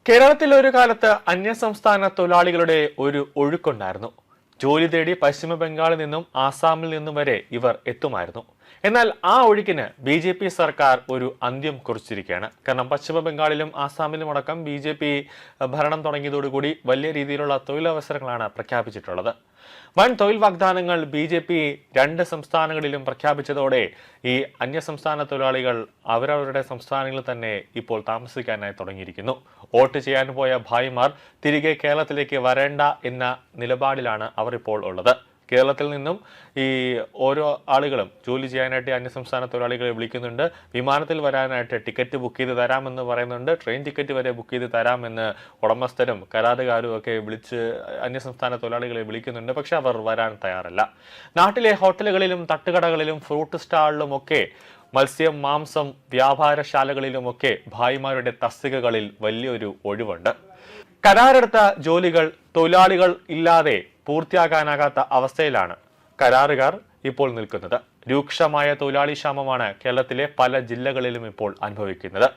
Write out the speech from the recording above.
കേരളത്തിൽ ഒരു കാലത്ത് അന്യസംസ്ഥാന തൊഴിലാളികളുടെ ഒരു ഒഴുക്കുണ്ടായിരുന്നു. ജോലി തേടി പശ്ചിമ ബംഗാളിൽ നിന്നും ആസാമിൽ നിന്നും വരെ ഇവർ എത്തുമായിരുന്നു. എന്നാൽ ആ ഒഴുക്കിന് BJP സർക്കാർ ഒരു അന്ത്യം കുറിച്ചിരിക്കുകയാണ്. കാരണം പശ്ചിമ ബംഗാളിലും ആസാമിലും അടക്കം BJP ഭരണം തുടങ്ങിയതോടുകൂടി വലിയ രീതിയിലുള്ള തൊഴിലവസരങ്ങളാണ് പ്രഖ്യാപിച്ചിട്ടുള്ളത്. വൻ തൊഴിൽ വാഗ്ദാനങ്ങൾ BJP രണ്ട് സംസ്ഥാനങ്ങളിലും പ്രഖ്യാപിച്ചതോടെ ഈ അന്യസംസ്ഥാന തൊഴിലാളികൾ അവരവരുടെ സംസ്ഥാനങ്ങളിൽ തന്നെ ഇപ്പോൾ താമസിക്കാനായി തുടങ്ങിയിരിക്കുന്നു. വോട്ട് ചെയ്യാൻ പോയ ഭായിമാർ തിരികെ കേരളത്തിലേക്ക് വരേണ്ട എന്ന നിലപാടിലാണ് അവർ ഇപ്പോൾ ഉള്ളത്. കേരളത്തിൽ നിന്നും ഈ ഓരോ ആളുകളും ജോലി ചെയ്യാനായിട്ട് അന്യസംസ്ഥാന തൊഴിലാളികളെ വിളിക്കുന്നുണ്ട്. വിമാനത്തിൽ വരാനായിട്ട് ടിക്കറ്റ് ബുക്ക് ചെയ്ത് തരാമെന്ന് പറയുന്നുണ്ട്. ട്രെയിൻ ടിക്കറ്റ് വരെ ബുക്ക് ചെയ്ത് തരാമെന്ന് ഉടമസ്ഥരും കരാറുകാരും ഒക്കെ വിളിച്ച് അന്യസംസ്ഥാന തൊഴിലാളികളെ വിളിക്കുന്നുണ്ട്. പക്ഷെ അവർ വരാൻ തയ്യാറല്ല. നാട്ടിലെ ഹോട്ടലുകളിലും തട്ടുകടകളിലും ഫ്രൂട്ട് സ്റ്റാളിലുമൊക്കെ മത്സ്യം മാംസം വ്യാപാരശാലകളിലുമൊക്കെ ഭായിമാരുടെ തസ്തികകളിൽ വലിയൊരു ഒഴിവുണ്ട്. കരാറെടുത്ത ജോലികൾ തൊഴിലാളികൾ ഇല്ലാതെ പൂർത്തിയാക്കാനാകാത്ത അവസ്ഥയിലാണ് കരാറുകാർ ഇപ്പോൾ നിൽക്കുന്നത്. രൂക്ഷമായ തൊഴിലാളി ക്ഷാമമാണ് കേരളത്തിലെ പല ജില്ലകളിലും ഇപ്പോൾ അനുഭവിക്കുന്നത്.